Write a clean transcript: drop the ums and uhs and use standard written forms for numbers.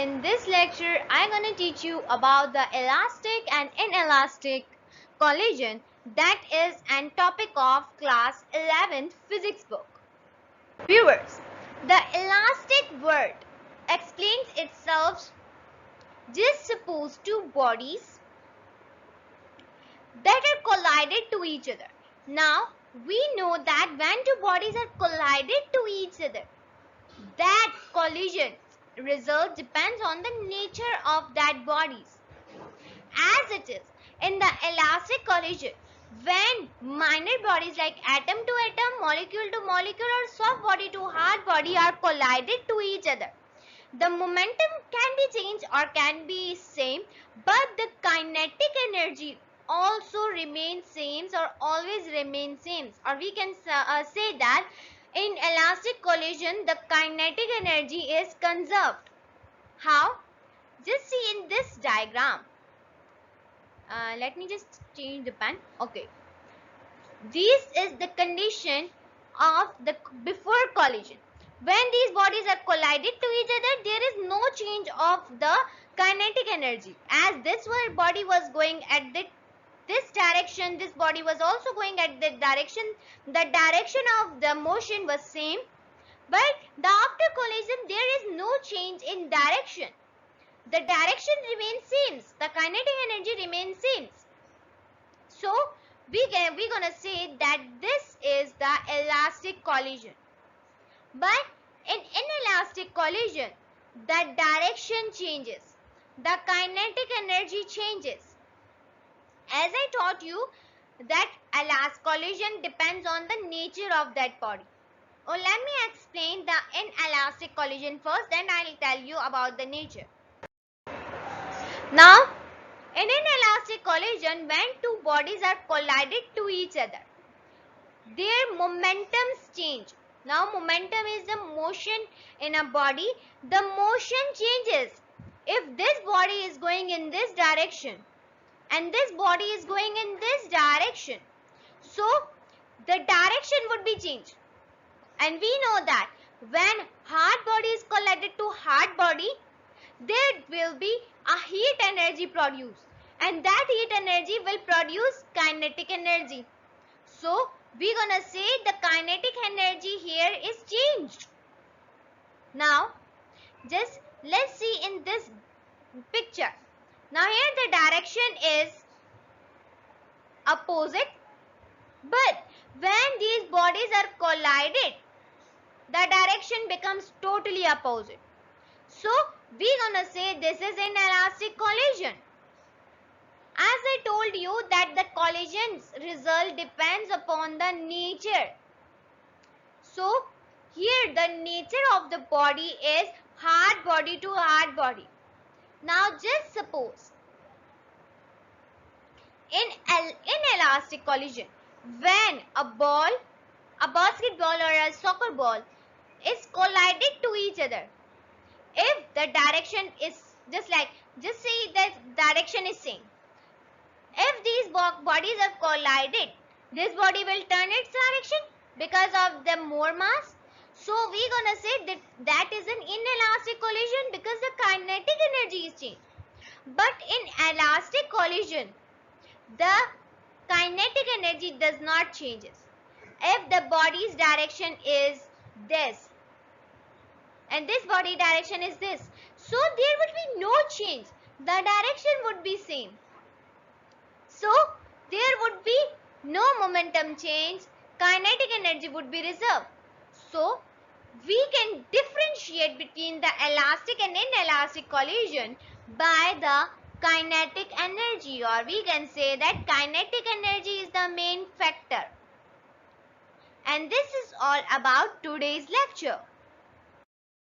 In this lecture, I'm going to teach you about the elastic and inelastic collision that is an topic of class 11th physics book. Viewers, the elastic word explains itself. Just suppose two bodies that are collided to each other. Now, we know that when two bodies are collided to each other, that collision result depends on the nature of that bodies. As it is in the elastic collision, when minor bodies like atom to atom, molecule to molecule, or soft body to hard body are collided to each other, the momentum can be changed or can be same, but the kinetic energy also remains same or always remains same. Or we can say that in elastic collision, the kinetic energy is conserved. How? Just see in this diagram. Let me just change the pen. Okay. This is the condition of the before collision. When these bodies are collided to each other, there is no change of the kinetic energy. As this body was going at this direction, this body was also going at that direction. The direction of the motion was same, but after collision, there is no change in direction. The direction remains same. The kinetic energy remains same. So we're gonna say that this is the elastic collision. But in inelastic collision, the direction changes. The kinetic energy changes. As I taught you that elastic collision depends on the nature of that body. Oh, let me explain the inelastic collision first, then I'll tell you about the nature. Now, in an elastic collision, when two bodies are collided to each other, their momentums change. Now, momentum is the motion in a body. The motion changes. If this body is going in this direction and this body is going in this direction, so the direction would be changed. And we know that when hard body is collided to hard body, there will be a heat energy produced, and that heat energy will produce kinetic energy. So we're gonna say the kinetic energy here is changed. Now just let's see in this picture. Now here the direction is opposite, but when these bodies are collided, the direction becomes totally opposite. So we're gonna say this is an elastic collision. As I told you that the collision's result depends upon the nature. So here the nature of the body is hard body to hard body. Now just suppose in inelastic collision, when a basketball or a soccer ball is collided to each other, if the direction is just say the direction is same. If these bodies are collided, this body will turn its direction because of the more mass. So we're gonna say that is an inelastic collision because the kinetic energy is changed. But in elastic collision, the kinetic energy does not change. If the body's direction is this and this body direction is this, so there would be no change. The direction would be same. So there would be no momentum change. Kinetic energy would be reserved. So we can differentiate between the elastic and inelastic collision by the kinetic energy, or we can say that kinetic energy is the main factor. And this is all about today's lecture.